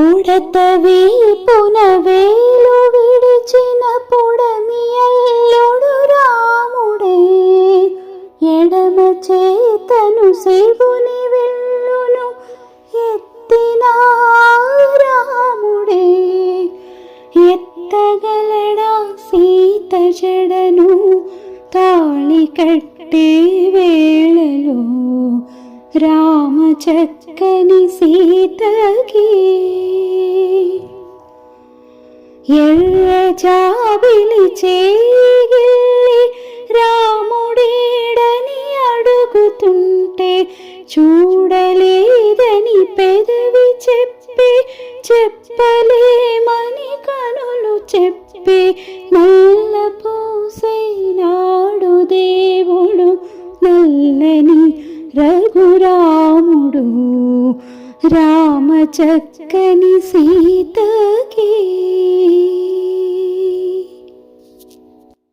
ఉడత వీపున వేలు విడిచిన పొడమి అల్లుడు రాముడే, ఎడమ చేతను శివుని విల్లును ఎత్తిన రాముడే, ఎత్తగలడా సీత జడను తాళి కట్టే వేళలో రామ చక్కని సీతకి. ఎర్ర జాబిలి చేగిల్లి రాముడేడని అడుగుతుంటే చూడలేదని పెదవి చెప్పి, చెప్పలేమని కనులు చెప్పి నల్ల పూసైనాడు దేవుడు నల్లని రఘురాముడు, రామ చక్కని సీతకి.